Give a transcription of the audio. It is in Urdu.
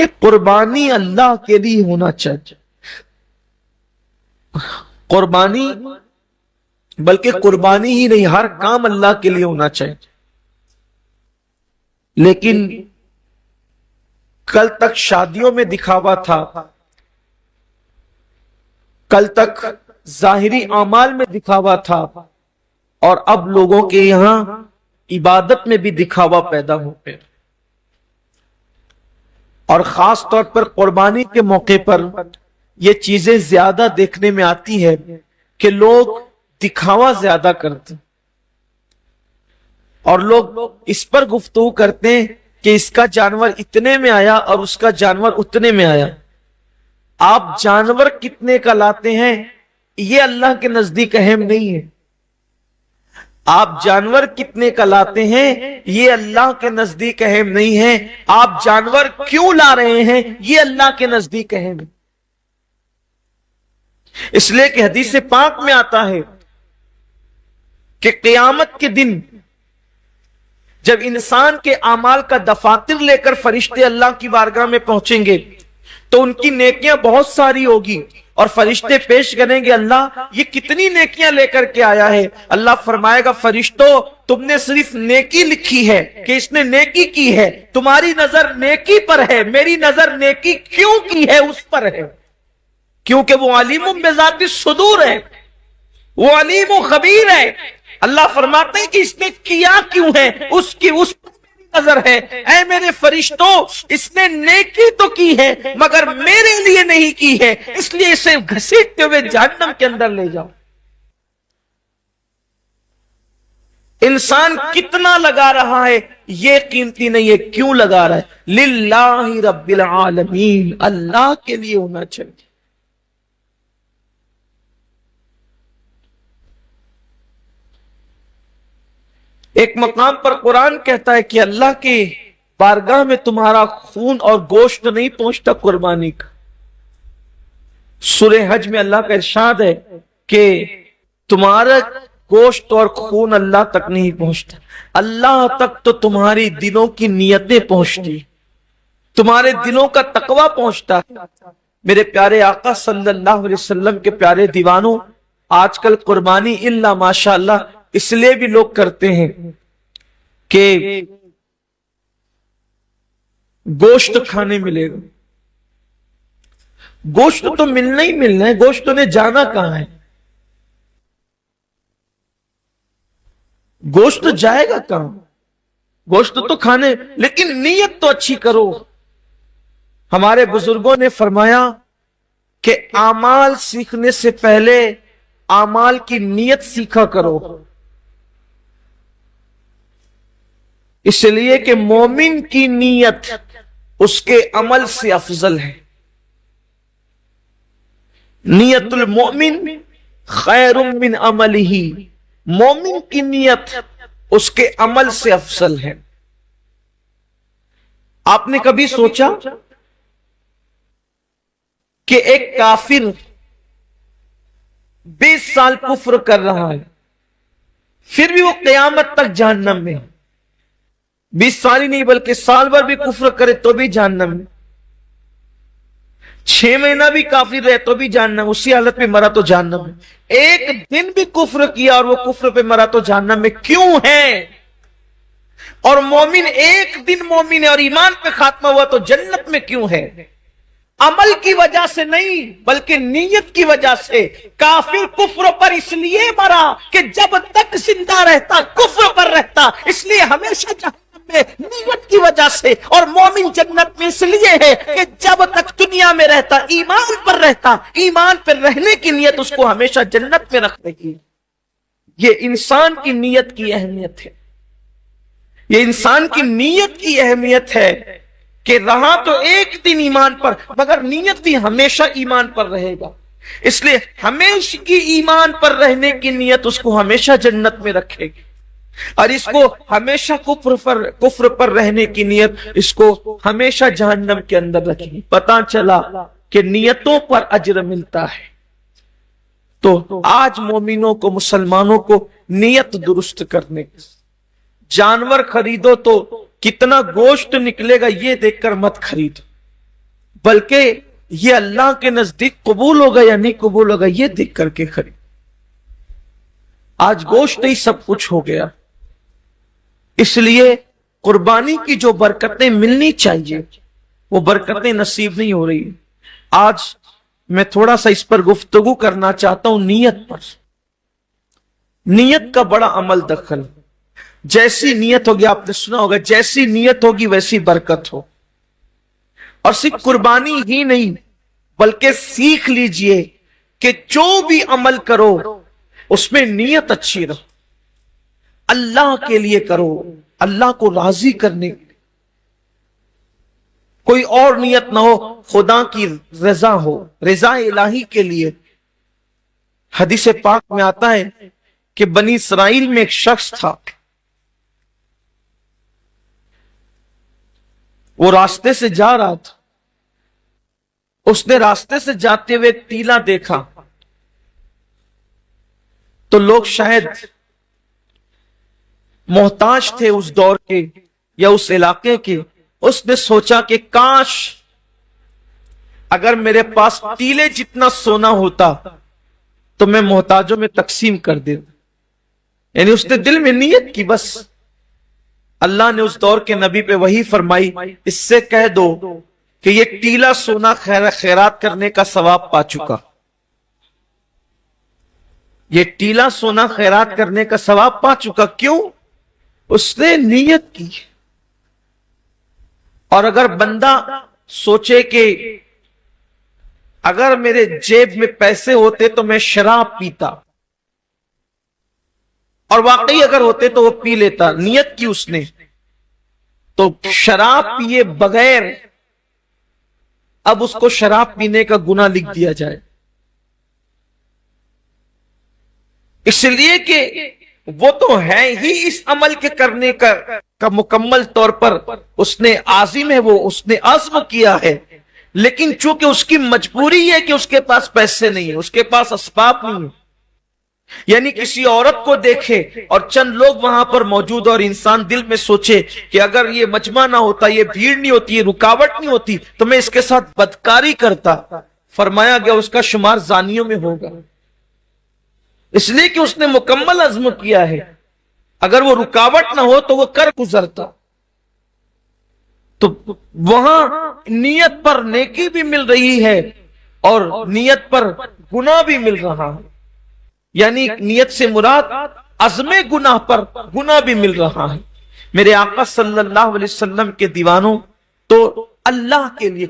کہ قربانی اللہ کے لیے ہونا چاہیے. قربانی بلکہ قربانی ہی نہیں، ہر کام اللہ کے لیے ہونا چاہیے. لیکن کل تک شادیوں میں دکھاوا تھا، کل تک ظاہری اعمال میں دکھاوا تھا، اور اب لوگوں کے یہاں عبادت میں بھی دکھاوا پیدا ہو گیا. اور خاص طور پر قربانی کے موقع پر یہ چیزیں زیادہ دیکھنے میں آتی ہے کہ لوگ دکھاوا زیادہ کرتے ہیں، اور لوگ اس پر گفتگو کرتے ہیں کہ اس کا جانور اتنے میں آیا اور اس کا جانور اتنے میں آیا. آپ جانور کتنے کا لاتے ہیں یہ اللہ کے نزدیک اہم نہیں ہے. آپ جانور کتنے کا لاتے ہیں یہ اللہ کے نزدیک اہم نہیں ہے. آپ جانور کیوں لا رہے ہیں یہ اللہ کے نزدیک اہم ہے. اس لیے کہ حدیث پاک میں آتا ہے کہ قیامت کے دن جب انسان کے اعمال کا دفاتر لے کر فرشتے اللہ کی بارگاہ میں پہنچیں گے تو ان کی نیکیاں بہت ساری ہوگی، اور فرشتے پیش کریں گے اللہ یہ کتنی نیکیاں لے کر کے آیا ہے. اللہ فرمائے گا فرشتوں تم نے صرف نیکی لکھی ہے کہ اس نے نیکی کی ہے، تمہاری نظر نیکی پر ہے، میری نظر نیکی کیوں کی ہے اس پر ہے، کیونکہ وہ علیم بذات الصدور ہے، وہ علیم و خبیر ہے. اللہ فرماتے ہیں کہ اس نے کیا کیوں ہے، اس پر میری نظر ہے. اے میرے فرشتوں اس نے نیکی تو کی ہے مگر میرے لیے نہیں کی ہے، اس لیے اسے گھسیٹتے ہوئے جہنم کے اندر لے جاؤ. انسان کتنا لگا رہا ہے یہ قیمتی نہیں ہے. کیوں لگا رہا ہے؟ للہ رب العالمین، اللہ کے لیے ہونا چاہیے. ایک مقام پر قرآن کہتا ہے کہ اللہ کے بارگاہ میں تمہارا خون اور گوشت نہیں پہنچتا قربانی کا. سورہ حج میں اللہ کا ارشاد ہے کہ تمہارا گوشت اور خون اللہ تک نہیں پہنچتا، اللہ تک تو تمہاری دلوں کی نیتیں پہنچتی، تمہارے دلوں کا تقوی پہنچتا. میرے پیارے آقا صلی اللہ علیہ وسلم کے پیارے دیوانوں، آج کل قربانی الا ماشاءاللہ اس لیے بھی لوگ کرتے ہیں کہ گوشت کھانے ملے گا. گوشت تو ملنا ہی ملنا ہے، گوشت نے جانا کہاں ہے؟ گوشت جائے گا کہاں؟ گوشت تو کھانے، لیکن نیت تو اچھی کرو. ہمارے بزرگوں نے فرمایا کہ اعمال سیکھنے سے پہلے اعمال کی نیت سیکھا کرو، اس لیے کہ مومن کی نیت اس کے عمل سے افضل ہے. نیت المؤمن خیر من عملہ، مومن کی نیت اس کے عمل سے افضل ہے. آپ نے کبھی سوچا کہ ایک کافر 20 سال کفر کر رہا ہے پھر بھی وہ قیامت تک جہنم میں، 20 سال ہی نہیں بلکہ سال بھر بھی کفر کرے تو بھی جہنم میں، 6 مہینہ بھی کافر رہے تو بھی جہنم، اسی حالت میں مرا تو جہنم میں. ایک دن بھی کفر کیا اور وہ کفر پہ مرا تو جہنم میں. کیوں ہے؟ اور مومن ایک دن مومن ہے اور ایمان پہ خاتمہ ہوا تو جنت میں کیوں ہے؟ عمل کی وجہ سے نہیں بلکہ نیت کی وجہ سے. کافر کفر پر اس لیے مرا کہ جب تک زندہ رہتا کفر پر رہتا، اس لیے ہمیشہ جہنم میں نیت کی وجہ سے. اور مومن جنت میں اس لیے ہے کہ جب تک دنیا میں رہتا ایمان پر رہتا، ایمان پر رہنے کی نیت اس کو ہمیشہ جنت میں رکھنے کی. یہ انسان کی نیت کی اہمیت ہے، یہ انسان کی نیت کی اہمیت ہے کہ رہا تو ایک دن ایمان پر مگر نیت بھی ہمیشہ ایمان پر رہے گا. اس لیے ہمیشہ کی ایمان پر رہنے کی نیت اس کو ہمیشہ جنت میں رکھے گی، اور اس کو ہمیشہ کفر پر رہنے کی نیت اس کو ہمیشہ جہنم کے اندر رکھے گی. پتہ چلا کہ نیتوں پر اجر ملتا ہے. تو آج مومنوں کو، مسلمانوں کو نیت درست کرنے، جانور خریدو تو کتنا گوشت نکلے گا یہ دیکھ کر مت خریدو، بلکہ یہ اللہ کے نزدیک قبول ہوگا یا نہیں قبول ہوگا یہ دیکھ کر کے خرید. آج گوشت ہی سب کچھ ہو گیا، اس لیے قربانی کی جو برکتیں ملنی چاہیے وہ برکتیں نصیب نہیں ہو رہی. آج میں تھوڑا سا اس پر گفتگو کرنا چاہتا ہوں، نیت پر. نیت کا بڑا عمل دخل. جیسی نیت ہوگی، آپ نے سنا ہوگا، جیسی نیت ہوگی ویسی برکت ہو. اور صرف قربانی ہی نہیں بلکہ سیکھ لیجئے کہ جو بھی عمل کرو اس میں نیت اچھی رہو، اللہ کے لیے کرو، اللہ کو راضی کرنے کے لیے. کوئی اور نیت نہ ہو، خدا کی رضا ہو، رضا الہی کے لیے. حدیث پاک میں آتا ہے کہ بنی اسرائیل میں ایک شخص تھا، وہ راستے سے جا رہا تھا. اس نے راستے سے جاتے ہوئے ایک ٹیلا دیکھا تو لوگ شاید محتاج تھے اس دور کے یا اس علاقے کے. اس نے سوچا کہ کاش اگر میرے پاس ٹیلے جتنا سونا ہوتا تو میں محتاجوں میں تقسیم کر دیتا. یعنی اس نے دل میں نیت کی. بس اللہ نے اس دور کے نبی پہ وحی فرمائی، اس سے کہہ دو کہ یہ ٹیلا سونا خیرات کرنے کا ثواب پا چکا. یہ ٹیلا سونا خیرات کرنے کا ثواب پا چکا. کیوں؟ اس نے نیت کی. اور اگر بندہ سوچے کہ اگر میرے جیب میں پیسے ہوتے تو میں شراب پیتا، اور واقعی اگر ہوتے تو وہ پی لیتا، نیت کی اس نے، تو شراب پیے بغیر اب اس کو شراب پینے کا گناہ لکھ دیا جائے. اس لیے کہ وہ تو ہے ہی اس عمل کے کرنے کا مکمل طور پر اس نے عازم ہے، وہ اس نے عزم کیا ہے، لیکن چونکہ اس کی مجبوری ہے کہ اس کے پاس پیسے نہیں ہیں، اس کے پاس اسباب نہیں ہیں. یعنی کسی عورت کو دیکھے اور چند لوگ وہاں پر موجود اور انسان دل میں سوچے کہ اگر یہ مجمع نہ ہوتا، یہ بھیڑ نہیں ہوتی، یہ رکاوٹ نہیں ہوتی تو میں اس کے ساتھ بدکاری کرتا. فرمایا گیا اس کا شمار زانیوں میں ہوگا. اس لیے کہ اس نے مکمل عزم کیا ہے. اگر وہ رکاوٹ نہ ہو تو وہ کر گزرتا. تو وہاں نیت پر نیکی بھی مل رہی ہے اور نیت پر گناہ بھی مل رہا ہے. یعنی نیت سے مراد عزم گناہ پر گناہ بھی مل رہا ہے. میرے آقا صلی اللہ علیہ وسلم کے دیوانوں، تو اللہ کے لیے